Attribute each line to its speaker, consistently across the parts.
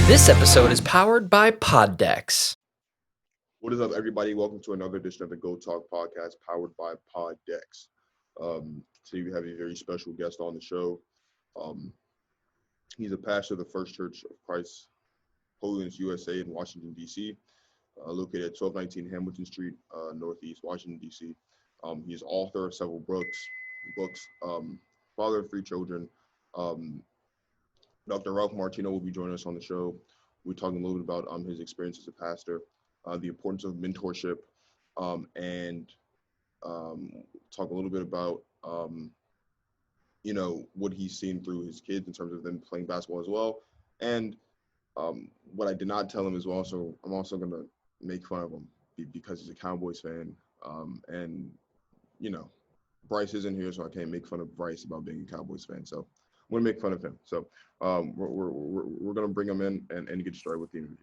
Speaker 1: This episode is powered by Poddex.
Speaker 2: What is up, everybody? Welcome to another edition of the Go Talk podcast powered by Poddex. Today we have a very special guest on the show. He's a pastor of the First Church of Christ, Holiness USA in Washington, D.C., located at 1219 Hamilton Street, Northeast Washington, D.C. He is author of several books, father of 3 children. Dr. Ralph Martino will be joining us on the show. We're talking a little bit about his experience as a pastor, the importance of mentorship, and talk a little bit about, what he's seen through his kids in terms of them playing basketball as well. And what I did not tell him as well, so I'm also going to make fun of him because he's a Cowboys fan. Bryce isn't here, so I can't make fun of Bryce about being a Cowboys fan. So I'm going to make fun of him. So we're going to bring him in and get started with the interview.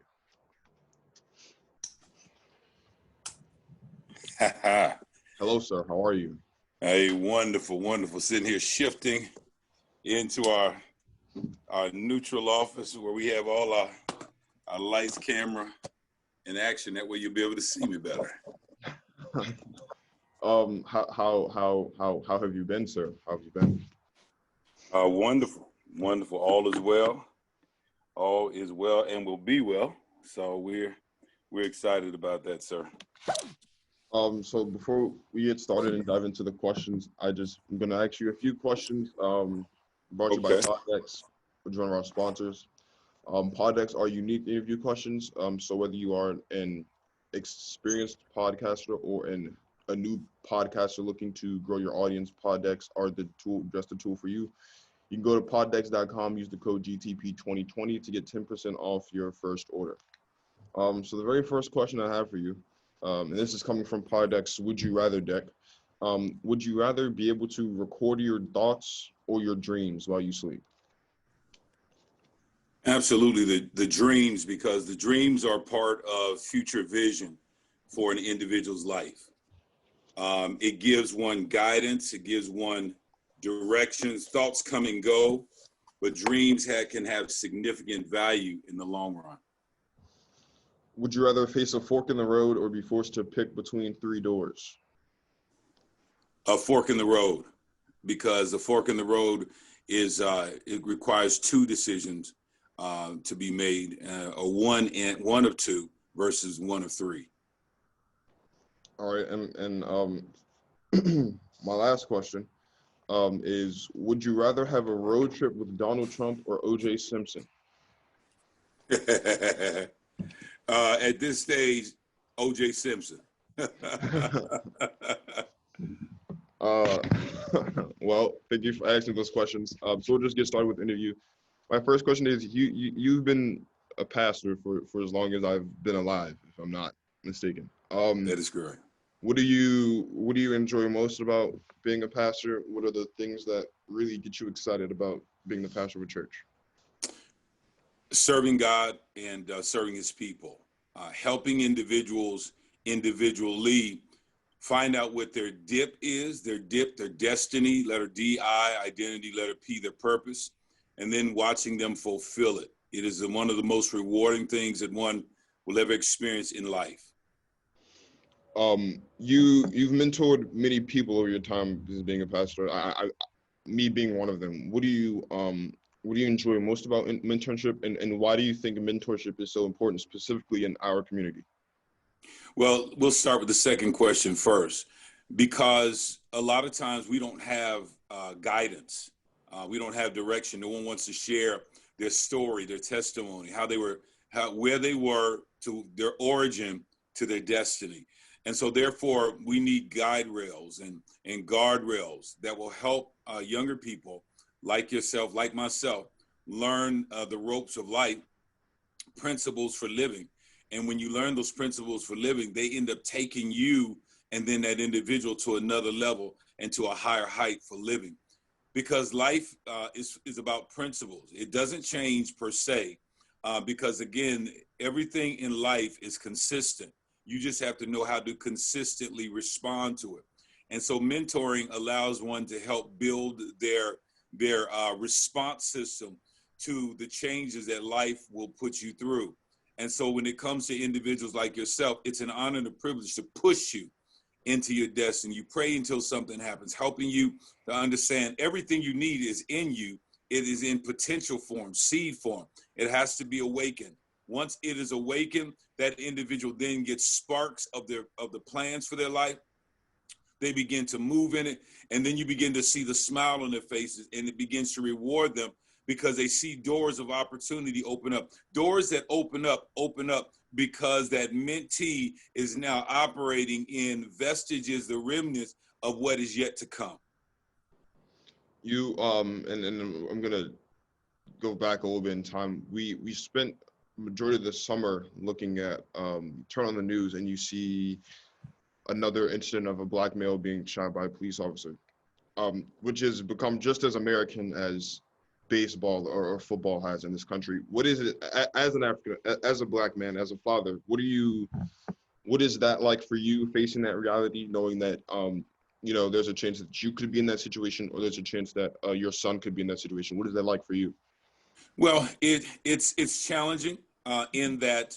Speaker 2: Hello, sir. How are you?
Speaker 3: Hey, wonderful. Sitting here shifting into our neutral office where we have all our lights, camera, and action. That way you'll be able to see me better.
Speaker 2: How have you been, sir? How have you been?
Speaker 3: Wonderful. All is well. All is well and will be well. So we're excited about that, sir.
Speaker 2: So before we get started and dive into the questions, I'm going to ask you a few questions brought to you by Poddex, which is one of our sponsors. Poddex are unique interview questions. So whether you are an experienced podcaster or a new podcaster looking to grow your audience, Poddex are the tool for you. You can go to poddex.com, use the code GTP2020 to get 10% off your first order. So the very first question I have for you, and this is coming from Poddex Would You Rather deck. Would you rather be able to record your thoughts or your dreams while you sleep?
Speaker 3: Absolutely, the dreams, because the dreams are part of future vision for an individual's life. It gives one guidance, it gives one directions, thoughts come and go, but dreams can have significant value in the long run.
Speaker 2: Would you rather face a fork in the road or be forced to pick between 3 doors?
Speaker 3: A fork in the road, because a fork in the road is it requires 2 decisions to be made, or one of 2 versus one of 3.
Speaker 2: All right, and my last question is: would you rather have a road trip with Donald Trump or O.J. Simpson?
Speaker 3: At this stage, O.J. Simpson.
Speaker 2: Well, thank you for asking those questions. So we'll just get started with the interview. My first question is: you've been a pastor for as long as I've been alive, if I'm not mistaken.
Speaker 3: That is correct.
Speaker 2: What do you enjoy most about being a pastor? What are the things that really get you excited about being the pastor of a church?
Speaker 3: Serving God and serving his people, helping individuals individually find out what their dip is, their destiny, letter D, I, identity, letter P, their purpose, and then watching them fulfill it. It is one of the most rewarding things that one will ever experience in life.
Speaker 2: You've mentored many people over your time as being a pastor. Me being one of them. What do you enjoy most about mentorship, and why do you think mentorship is so important, specifically in our community?
Speaker 3: Well, we'll start with the second question first, because a lot of times we don't have guidance. We don't have direction. No one wants to share their story, their testimony, where they were to their origin to their destiny. And so therefore we need guide rails and guardrails that will help younger people like yourself, like myself, learn the ropes of life, principles for living. And when you learn those principles for living, they end up taking you and then that individual to another level and to a higher height for living. Because life is about principles. It doesn't change per se, because again, everything in life is consistent. You just have to know how to consistently respond to it. And so mentoring allows one to help build their response system to the changes that life will put you through. And so when it comes to individuals like yourself, it's an honor and a privilege to push you into your destiny. You pray until something happens, helping you to understand everything you need is in you. It is in potential form, seed form. It has to be awakened. Once it is awakened, that individual then gets sparks of the plans for their life. They begin to move in it, and then you begin to see the smile on their faces, and it begins to reward them because they see doors of opportunity open up. Doors that open up because that mentee is now operating in vestiges, the remnants of what is yet to come.
Speaker 2: You and I'm gonna go back a little bit in time. We spent majority of the summer looking at turn on the news and you see another incident of a black male being shot by a police officer, which has become just as American as baseball or football has in this country. What is it as an African, as a black man, as a father? What is that like for you, facing that reality, knowing that there's a chance that you could be in that situation, or there's a chance that your son could be in that situation? What is that like for you?
Speaker 3: Well, it's challenging in that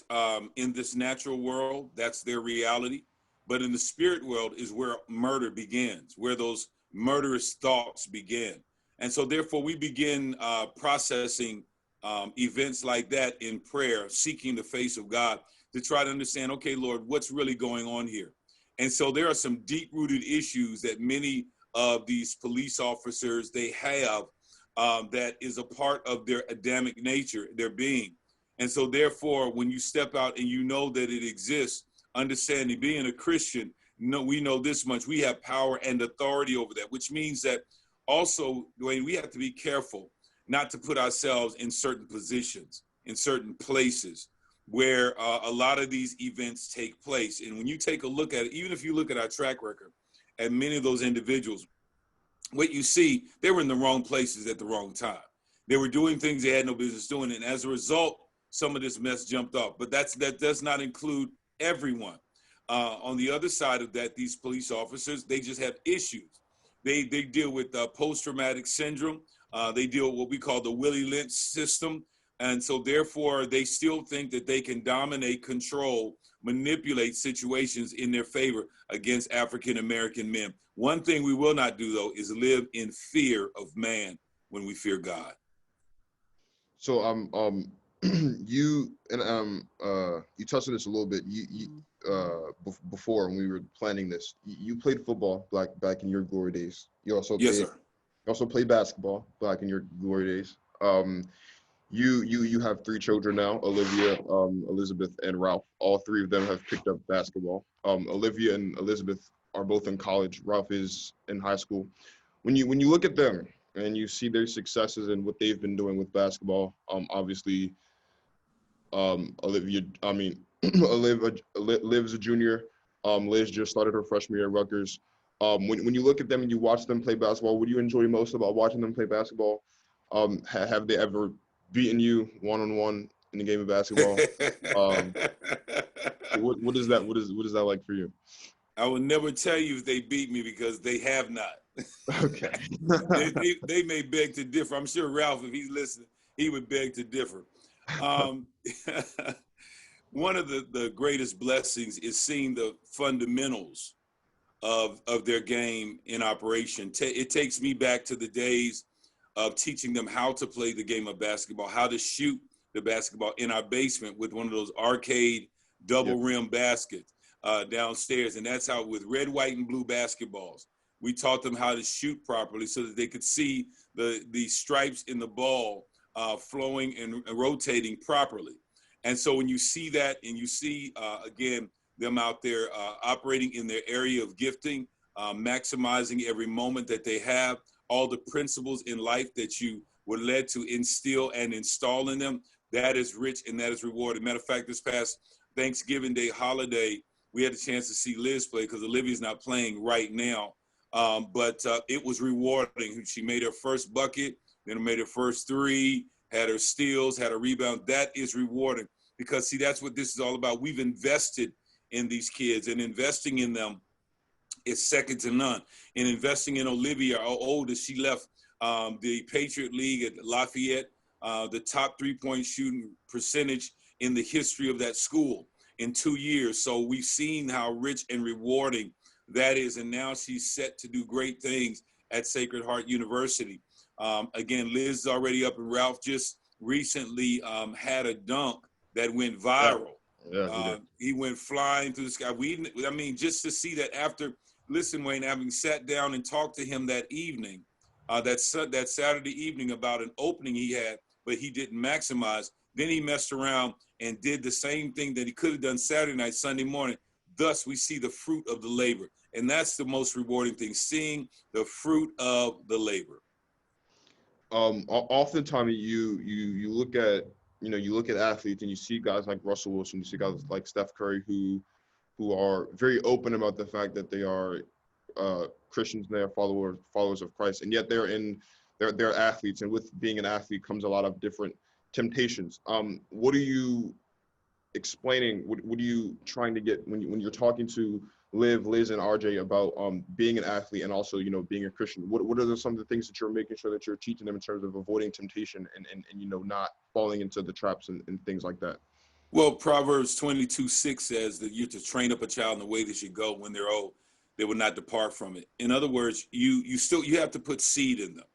Speaker 3: in this natural world, that's their reality. But in the spirit world is where murder begins, where those murderous thoughts begin. And so therefore we begin processing events like that in prayer, seeking the face of God to try to understand, okay, Lord, what's really going on here? And so there are some deep-rooted issues that many of these police officers, they have that is a part of their Adamic nature, their being. And so therefore, when you step out and you know that it exists, understanding, being a Christian, we know this much, we have power and authority over that, which means that also, Dwayne, we have to be careful not to put ourselves in certain positions, in certain places where a lot of these events take place. And when you take a look at it, even if you look at our track record, and many of those individuals, what you see, they were in the wrong places at the wrong time. They were doing things they had no business doing. And as a result, some of this mess jumped off. But that does not include everyone. On the other side of that, these police officers, they just have issues. They deal with post-traumatic syndrome. They deal with what we call the Willie Lynch system. And so therefore, they still think that they can dominate, control, manipulate situations in their favor against African-American men. One thing we will not do, though, is live in fear of man when we fear God.
Speaker 2: So you and you touched on this a little bit. Before when we were planning this, you played football back in your glory days. You also played basketball back in your glory days. You have 3 children now: Olivia, Elizabeth, and Ralph. All 3 of them have picked up basketball. Olivia and Elizabeth are both in college. Ralph is in high school. When you liok at them and you see their successes and what they've been doing with basketball, obviously, Olivia, Liv's a junior. Liz just started her freshman year at Rutgers. When you look at them and you watch them play basketball, what do you enjoy most about watching them play basketball? Have they ever beaten you one-on-one in a game of basketball? What is that like for you?
Speaker 3: I will never tell you if they beat me because they have not.
Speaker 2: Okay.
Speaker 3: they may beg to differ. I'm sure Ralph, if he's listening, he would beg to differ. One of the greatest blessings is seeing the fundamentals of their game in operation. It takes me back to the days of teaching them how to play the game of basketball, how to shoot the basketball in our basement with one of those arcade double rim baskets downstairs. And that's how, with red, white, and blue basketballs, we taught them how to shoot properly so that they could see the stripes in the ball flowing and rotating properly. And so when you see that and you see, again, them out there operating in their area of gifting, maximizing every moment that they have, all the principles in life that you were led to instill and install in them, that is rich and that is rewarding. Matter of fact, this past Thanksgiving Day holiday, we had a chance to see Liz play because Olivia's not playing right now. But it was rewarding. She made her first bucket, then made her first 3, had her steals, had a rebound. That is rewarding because, see, that's what this is all about. We've invested in these kids, and investing in them is second to none. And investing in Olivia, our oldest, she left the Patriot League at Lafayette the top 3-point shooting percentage in the history of that school in 2 years. So we've seen how rich and rewarding that is. And now she's set to do great things at Sacred Heart University. Again, Liz is already up, and Ralph just recently had a dunk that went viral.
Speaker 2: Yeah,
Speaker 3: he went flying through the sky. I mean, just to see that after, listen, Wayne, having sat down and talked to him that evening, that Saturday evening about an opening he had, but he didn't maximize. Then he messed around and did the same thing that he could have done Saturday night, Sunday morning. Thus, we see the fruit of the labor. And that's the most rewarding thing, seeing the fruit of the labor.
Speaker 2: Oftentimes you look at, you look at athletes and you see guys like Russell Wilson, you see guys like Steph Curry who are very open about the fact that they are Christians and they are followers of Christ, and yet they're athletes, and with being an athlete comes a lot of different temptations. What are you explaining? What are you trying to get when you're talking to Liz and RJ about being an athlete and also being a Christian? What are some of the things that you're making sure that you're teaching them in terms of avoiding temptation and not falling into the traps and things like that?
Speaker 3: Well, Proverbs 22:6 says that you're to train up a child in the way they should go. When they're old, they will not depart from it. In other words, you have to put seed in them.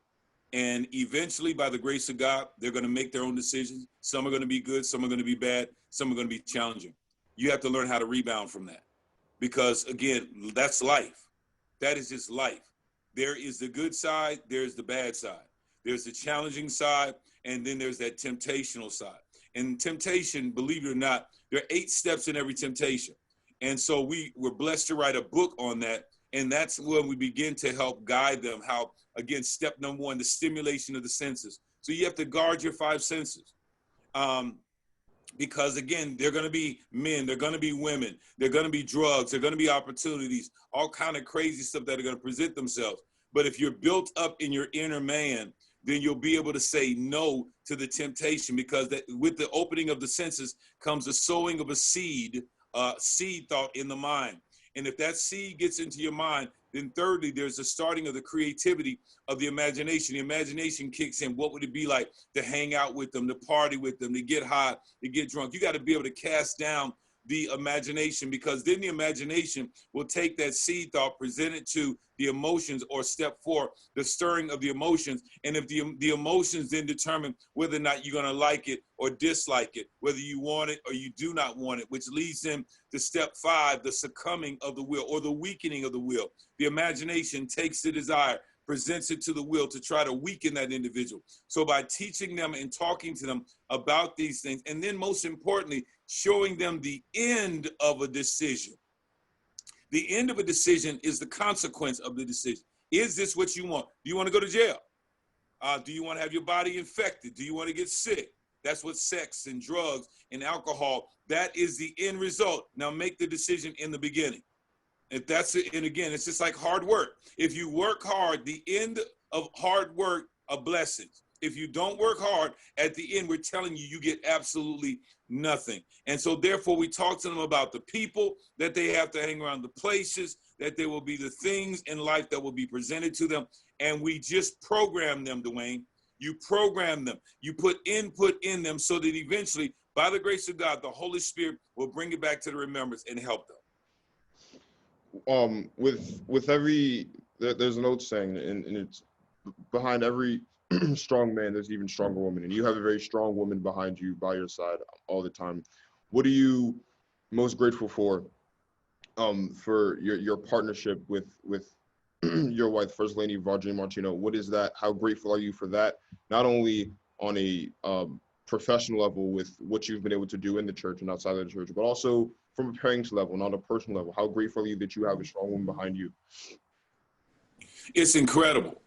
Speaker 3: And eventually, by the grace of God, they're going to make their own decisions. Some are going to be good, some are going to be bad, some are going to be challenging. You have to learn how to rebound from that. Because again, that's life. That is just life. There is the good side, there's the bad side. There's the challenging side, and then there's that temptational side. And temptation, believe it or not, there are 8 steps in every temptation. And so we're blessed to write a book on that. And that's when we begin to help guide them how, again, step number 1, the stimulation of the senses. So you have to guard your 5 senses. Because again, they're going to be men, they're going to be women, they're going to be drugs, they're going to be opportunities, all kind of crazy stuff that are going to present themselves. But if you're built up in your inner man, then you'll be able to say no to the temptation, because with the opening of the senses comes the sowing of a seed thought in the mind. And if that seed gets into your mind, then thirdly, there's the starting of the creativity of the imagination. The imagination kicks in. What would it be like to hang out with them, to party with them, to get high, to get drunk? You got to be able to cast down the imagination, because then the imagination will take that seed thought, present it to the emotions, or step 4, the stirring of the emotions. And if the emotions then determine whether or not you're going to like it or dislike it, whether you want it or you do not want it, which leads them to step 5, the succumbing of the will or the weakening of the will. The imagination takes the desire, presents it to the will to try to weaken that individual. So by teaching them and talking to them about these things, and then most importantly, showing them the end of a decision. The end of a decision is the consequence of the decision. Is this what you want? Do you want to go to jail? Do you want to have your body infected? Do you want to get sick? That's what sex and drugs and alcohol, that is the end result. Now make the decision in the beginning. If that's it, and again, it's just like hard work. If you work hard, the end of hard work are blessings. If you don't work hard, at the end, we're telling you, you get absolutely nothing. And so therefore, we talk to them about the people that they have to hang around, the places, that there will be the things in life that will be presented to them. And we just program them, Dwayne. You program them. You put input in them so that eventually, by the grace of God, the Holy Spirit will bring it back to the remembrance and help them.
Speaker 2: With every, there's an old saying, and it's behind every strong man, there's even stronger woman, and you have a very strong woman behind you, by your side all the time. What are you most grateful for your partnership with your wife, First Lady Pastor Martino? What is that? How grateful are you for that? Not only on a professional level with what you've been able to do in the church and outside of the church, but also from a parenting level and on a personal level. How grateful are you that you have a strong woman behind you?
Speaker 3: It's incredible.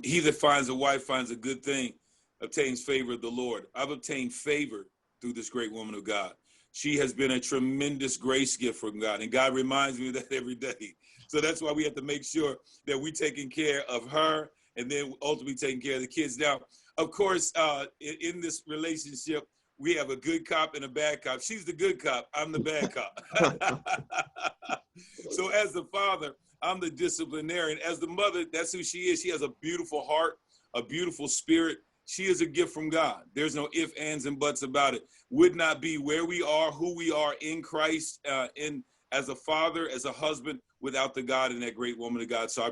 Speaker 3: He that finds a wife finds a good thing, obtains favor of the Lord. I've obtained favor through this great woman of God. She has been a tremendous grace gift from God, and God reminds me of that every day. So that's why we have to make sure that we're taking care of her and then ultimately taking care of the kids. Now, of course, in this relationship, we have a good cop and a bad cop. She's the good cop. I'm the bad cop. So as the father, I'm the disciplinarian. As the mother, that's who she is. She has a beautiful heart, a beautiful spirit, She is a gift from God. There's no ifs, ands, and buts about it. Would not be where we are, who we are in Christ, as a father, as a husband, without the God and that great woman of God. So I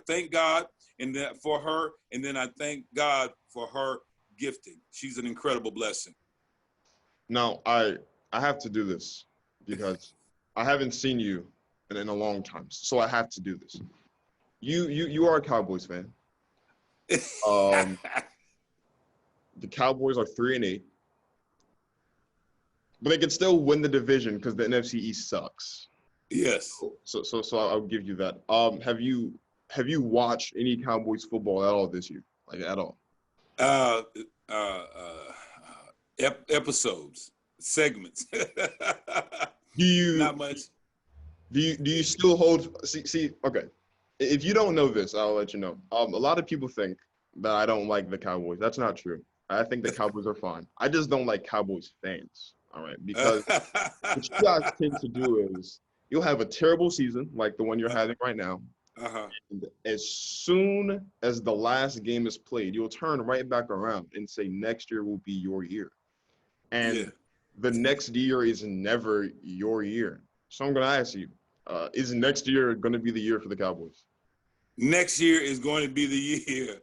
Speaker 3: thank God for her, and then I thank God for her gifting. She's an incredible blessing.
Speaker 2: Now, I have to do this because I haven't seen you in a long time, so I have to do this. You are a Cowboys fan. The Cowboys are 3-8, but they could still win the division because the NFC East sucks.
Speaker 3: Yes.
Speaker 2: So I'll give you that. Have you watched any Cowboys football at all this year? Like at all?
Speaker 3: Episodes, segments.
Speaker 2: Do you
Speaker 3: Not much.
Speaker 2: Do you still hold? See. Okay. If you don't know this, I'll let you know. A lot of people think that I don't like the Cowboys. That's not true. I think the Cowboys are fine. I just don't like Cowboys fans. All right, because what you guys tend to do is you'll have a terrible season like the one you're having right now. And as soon as the last game is played, you'll turn right back around and say next year will be your year. And the next year is never your year. So I'm going to ask you, is next year going to be the year for the Cowboys?
Speaker 3: Next year is going to be the year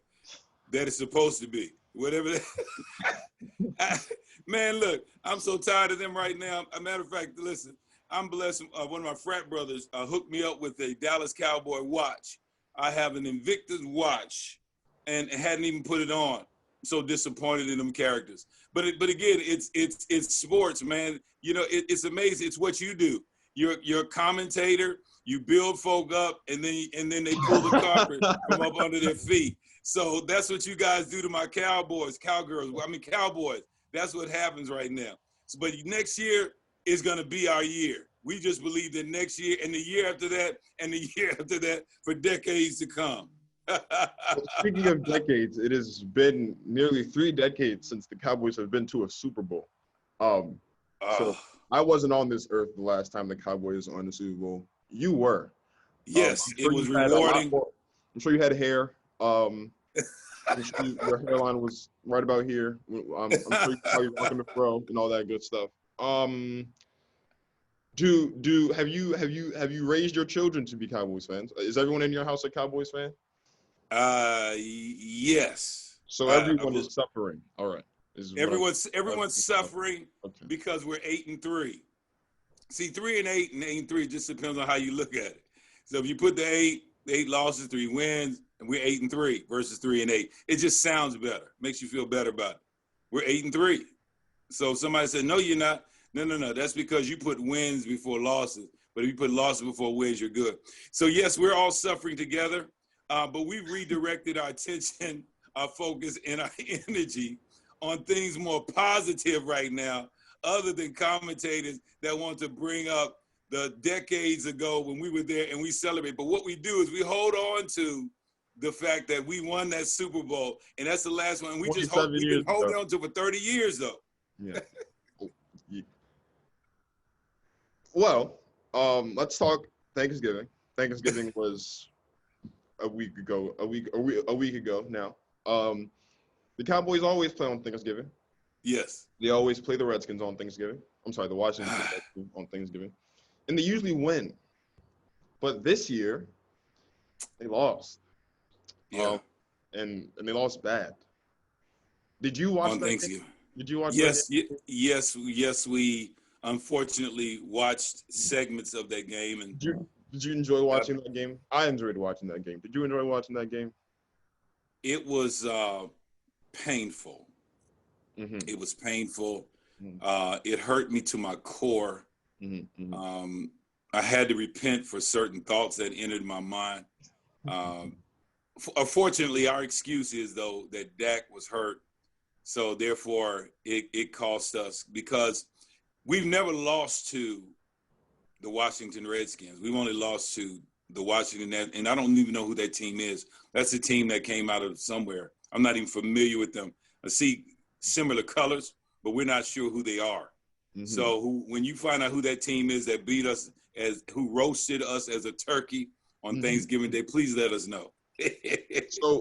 Speaker 3: that it's supposed to be. Whatever that. Man, look, I'm so tired of them right now. As a matter of fact, listen, I'm blessed. One of my frat brothers hooked me up with a Dallas Cowboy watch. I have an Invictus watch and hadn't even put it on. I'm so disappointed in them characters. But again, it's sports, man. You know, it's amazing. It's what you do. You're a commentator. You build folk up, and then they pull the carpet from up under their feet. So that's what you guys do to my Cowboys, Cowgirls. I mean, Cowboys. That's what happens right now. So, but next year is going to be our year. We just believe that next year and the year after that and the year after that for decades to come.
Speaker 2: Well, speaking of decades, it has been nearly 3 decades since the Cowboys have been to a Super Bowl. So I wasn't on this earth the last time the Cowboys were on the Super Bowl. You were.
Speaker 3: Yes, it was rewarding.
Speaker 2: I'm sure you had hair. I'm sure your hairline was right about here. I'm sure you probably rocking the fro and all that good stuff. Have you raised your children to be Cowboys fans? Is everyone in your house a Cowboys fan?
Speaker 3: Yes.
Speaker 2: So everyone is suffering. All right.
Speaker 3: Everyone's suffering because we're 8-3. See, 3-8 and 8-3 just depends on how you look at it. So if you put the 8 losses, 3 wins, and we're 8-3 versus 3-8, it just sounds better. Makes you feel better about it. We're 8-3. So if somebody said, no, you're not. No. That's because you put wins before losses. But if you put losses before wins, you're good. So yes, we're all suffering together. But we've redirected our attention, our focus, and our energy on things more positive right now, other than commentators that want to bring up the decades ago when we were there and we celebrate. But what we do is we hold on to the fact that we won that Super Bowl, and that's the last one. We just hope we've been holding on to for 30 years, though.
Speaker 2: Yeah. Well, let's talk Thanksgiving. Thanksgiving was a week ago now. The Cowboys always play on Thanksgiving.
Speaker 3: Yes.
Speaker 2: They always play the Redskins on Thanksgiving. I'm sorry, the Washington Redskins on Thanksgiving. And they usually win. But this year, they lost.
Speaker 3: Yeah.
Speaker 2: And they lost bad. Did you watch
Speaker 3: on
Speaker 2: that
Speaker 3: Thanksgiving?
Speaker 2: Game? Did you watch
Speaker 3: yes,
Speaker 2: that game?
Speaker 3: Yes, we unfortunately watched segments of that game. And
Speaker 2: Did you enjoy watching that game? I enjoyed watching that game. Did you enjoy watching that game?
Speaker 3: It was painful.
Speaker 2: Mm-hmm.
Speaker 3: It was painful.
Speaker 2: Mm-hmm.
Speaker 3: It hurt me to my core.
Speaker 2: Mm-hmm.
Speaker 3: I had to repent for certain thoughts that entered my mind. Fortunately, our excuse is, though, that Dak was hurt. So, therefore, it cost us because we've never lost to the Washington Redskins. We've only lost to the Washington, and I don't even know who that team is. That's a team that came out of somewhere. I'm not even familiar with them. I see similar colors, but we're not sure who they are. Mm-hmm. So when you find out who that team is that beat us, who roasted us as a turkey on Thanksgiving Day, please let us know.
Speaker 2: So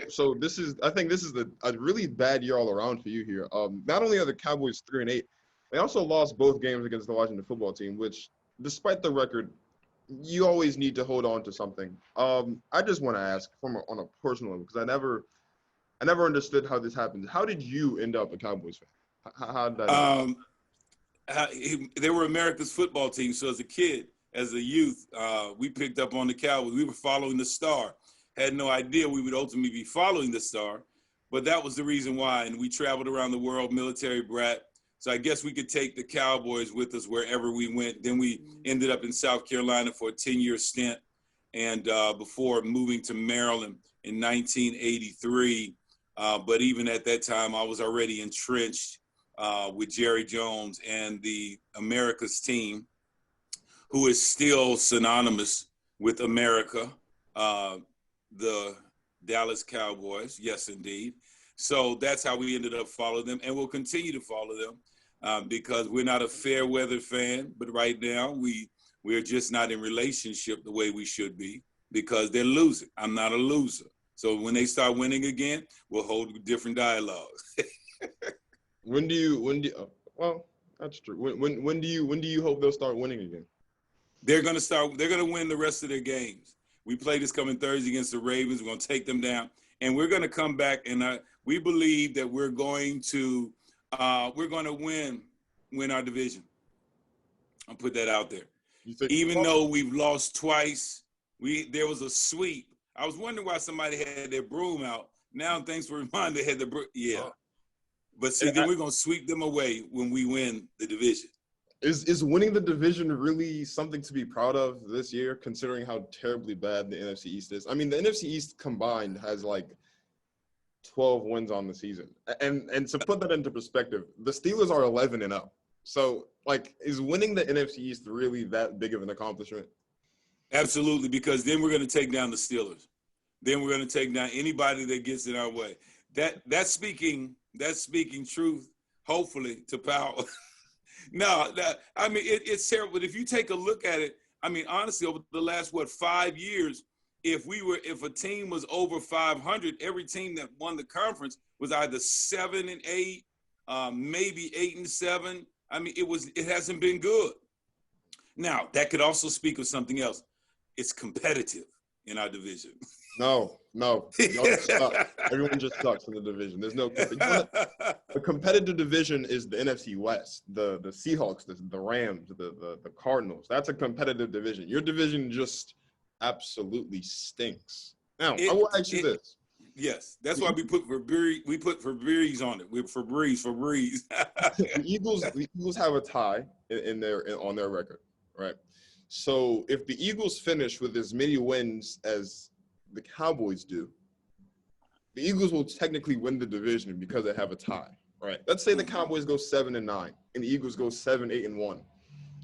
Speaker 2: I think this is a really bad year all around for you here. Not only are the Cowboys 3-8, they also lost both games against the Washington football team, which, despite the record, you always need to hold on to something. I just want to ask on a personal level, because I never understood how this happened. How did you end up a Cowboys fan? How did that happen?
Speaker 3: They were America's football team. So as a kid, as a youth, we picked up on the Cowboys. We were following the star. Had no idea we would ultimately be following the star, but that was the reason why. And we traveled around the world, military brat. So I guess we could take the Cowboys with us wherever we went. Then we ended up in South Carolina for a 10-year stint. And before moving to Maryland in 1983. But even at that time, I was already entrenched with Jerry Jones and the America's team, who is still synonymous with America, the Dallas Cowboys. Yes, indeed. So that's how we ended up following them, and we'll continue to follow them because we're not a fair weather fan. But right now, we're just not in relationship the way we should be because they're losing. I'm not a loser. So when they start winning again, we'll hold different dialogues.
Speaker 2: Well, that's true. When do you hope they'll start winning again?
Speaker 3: They're going to win the rest of their games. We play this coming Thursday against the Ravens. We're going to take them down, and we're going to come back, and we believe that we're going to win our division. I'll put that out there. Even though we've lost twice, there was a sweep. I was wondering why somebody had their broom out. Now, thanks for reminding they had the broom. Yeah. But see, then we're going to sweep them away when we win the division.
Speaker 2: Is winning the division really something to be proud of this year, considering how terribly bad the NFC East is? I mean, the NFC East combined has like 12 wins on the season. And to put that into perspective, the Steelers are 11-0. So, like, is winning the NFC East really that big of an accomplishment?
Speaker 3: Absolutely, because then we're going to take down the Steelers. Then we're going to take down anybody that gets in our way. That's speaking truth, hopefully, to power. No, I mean, it's terrible. But if you take a look at it, I mean, honestly, over the last, 5 years, if a team was over 500, every team that won the conference was either 7-8, maybe 8-7. I mean, it hasn't been good. Now, that could also speak of something else. It's competitive in our division.
Speaker 2: No. Y'all just suck. Everyone just sucks in the division. There's no the competitive division is the NFC West, the Seahawks, the Rams, the Cardinals. That's a competitive division. Your division just absolutely stinks. Now, I will ask you this.
Speaker 3: Yes, that's why we put Febreze on it. We're Febreze.
Speaker 2: The Eagles have a tie on their record, right? So if the Eagles finish with as many wins as the Cowboys do, the Eagles will technically win the division because they have a tie, right? Let's say the Cowboys go 7-9 and the Eagles go 7-8-1.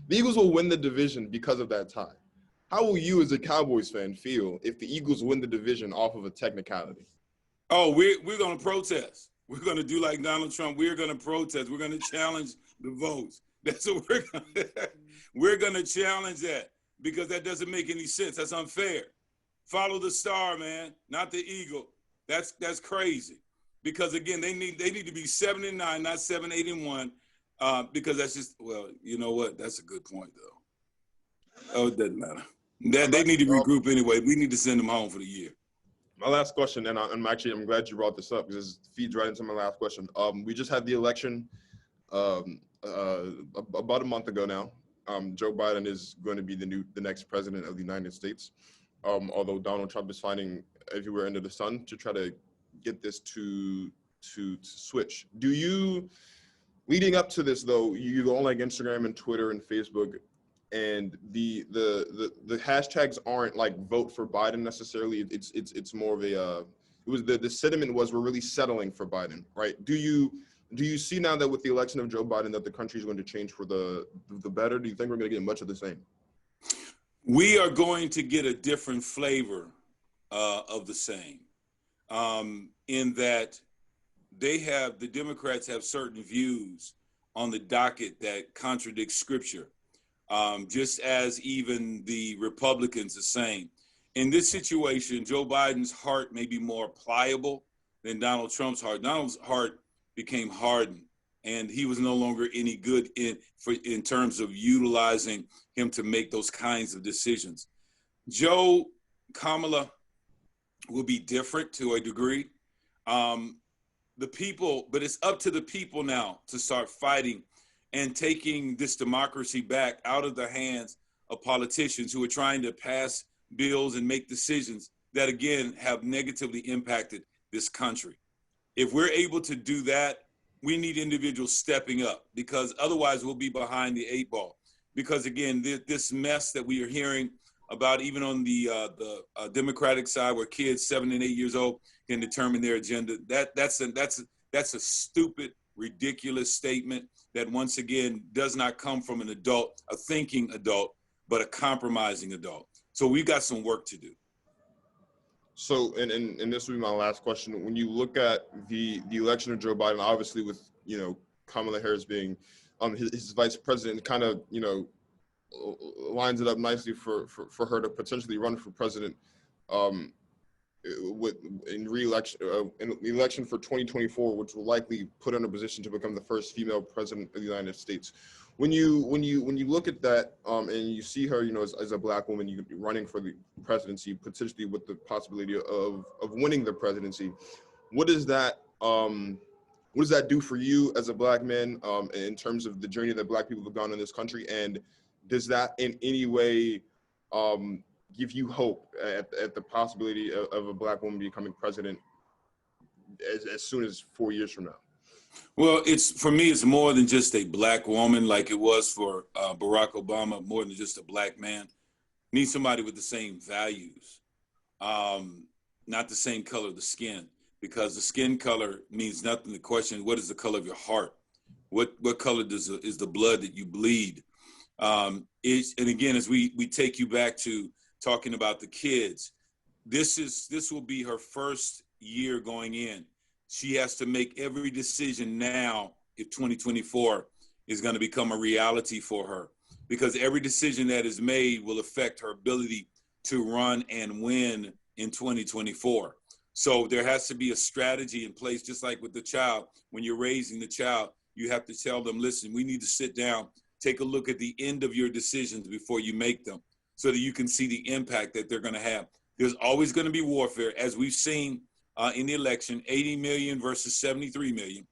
Speaker 2: The Eagles will win the division because of that tie. How will you as a Cowboys fan feel if the Eagles win the division off of a technicality?
Speaker 3: Oh, we're going to protest. We're going to do like Donald Trump. We're going to protest. We're going to challenge the votes. That's what we're going to challenge that because that doesn't make any sense. That's unfair. Follow the star, man, not the eagle. That's crazy. Because again, they need to be 7-9, not 7-8-1, because that's just, well, you know what? That's a good point though. Oh, it doesn't matter. They need to regroup anyway. We need to send them home for the year.
Speaker 2: My last question, and I'm glad you brought this up because this feeds right into my last question. We just had the election about a month ago now. Joe Biden is going to be the next president of the United States. Although Donald Trump is finding everywhere under the sun to try to get this to switch. Do you, leading up to this though, you go on like Instagram and Twitter and Facebook, and the hashtags aren't like vote for Biden necessarily. It's more of a it was the sentiment was we're really settling for Biden, right? Do you see now that with the election of Joe Biden that the country is going to change for the better? Do you think we're going to get much of the same?
Speaker 3: We are going to get a different flavor of the same, in that the Democrats have certain views on the docket that contradict Scripture, just as even the Republicans the same. in this situation, Joe Biden's heart may be more pliable than Donald Trump's heart. Donald's heart became hardened, and he was no longer any good in terms of utilizing him to make those kinds of decisions. Kamala will be different to a degree. The people, but it's up to the people now to start fighting and taking this democracy back out of the hands of politicians who are trying to pass bills and make decisions that, again, have negatively impacted this country. If we're able to do that, we need individuals stepping up, because otherwise we'll be behind the 8 ball. Because, again, this mess that we are hearing about, even on the Democratic side, where kids 7 and 8 years old can determine their agenda, that's a stupid, ridiculous statement that, once again, does not come from an adult, a thinking adult, but a compromising adult. So we've got some work to do.
Speaker 2: So, and this will be my last question. When you look at the election of Joe Biden, obviously with, Kamala Harris being his vice president, kind of, lines it up nicely for her to potentially run for president in the election for 2024, which will likely put her in a position to become the first female president of the United States. When you look at that and you see her, as a Black woman, running for the presidency, potentially with the possibility of winning the presidency, what does that do for you as a Black man in terms of the journey that Black people have gone in this country? And does that in any way give you hope at the possibility of a Black woman becoming president as soon as 4 years from now?
Speaker 3: Well, for me, it's more than just a Black woman, like it was for Barack Obama, more than just a Black man. Need somebody with the same values, not the same color of the skin, because the skin color means nothing. The question is, what is the color of your heart? What color is the blood that you bleed? And again, as we take you back to talking about the kids, this will be her first year going in. She has to make every decision now if 2024 is going to become a reality for her, because every decision that is made will affect her ability to run and win in 2024. So there has to be a strategy in place, just like with the child. When you're raising the child, you have to tell them, listen, we need to sit down, take a look at the end of your decisions before you make them, so that you can see the impact that they're going to have. There's always going to be warfare, as we've seen in the election, 80 million versus 73 million.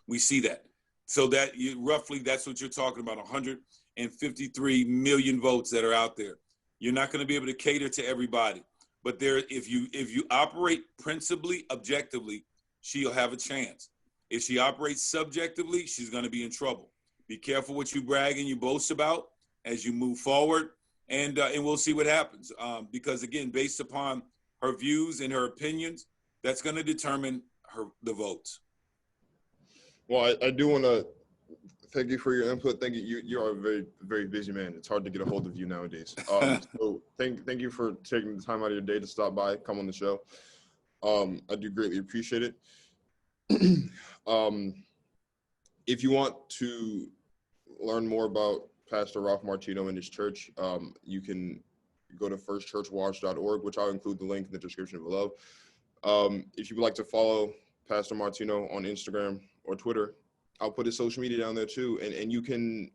Speaker 3: We see that. So that roughly, that's what you're talking about, 153 million votes that are out there. You're not going to be able to cater to everybody, but if you operate principally, objectively, she'll have a chance. If she operates subjectively, she's going to be in trouble. Be careful what you brag and you boast about as you move forward, and we'll see what happens. Because again, based upon her views and her opinions, that's going to determine the votes.
Speaker 2: Well, I do want to thank you for your input. Thank you. You are a very, very busy man. It's hard to get a hold of you nowadays. So thank you for taking the time out of your day to stop by, come on the show. I do greatly appreciate it. If you want to learn more about Pastor Ralph Martino and his church, you can go to firstchurchwatch.org, which I'll include the link in the description below. If you would like to follow Pastor Martino on Instagram or Twitter, I'll put his social media down there too. And you can,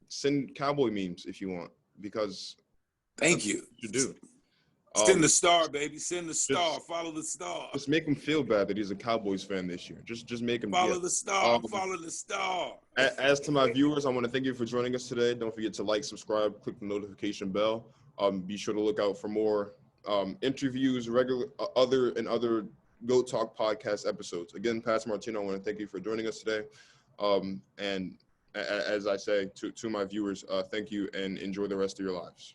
Speaker 2: send cowboy memes if you want, because
Speaker 3: thank you.
Speaker 2: You do.
Speaker 3: Send the star, baby. Send the star. Follow the star.
Speaker 2: Just make him feel bad that he's a Cowboys fan this year. Just make him
Speaker 3: follow the star. Follow the star.
Speaker 2: As to my viewers, I want to thank you for joining us today. Don't forget to like, subscribe, click the notification bell. Be sure to look out for more interviews, other G.O.A.T Talk podcast episodes. Again, Pastor Martino, I want to thank you for joining us today. And as I say to my viewers, thank you and enjoy the rest of your lives.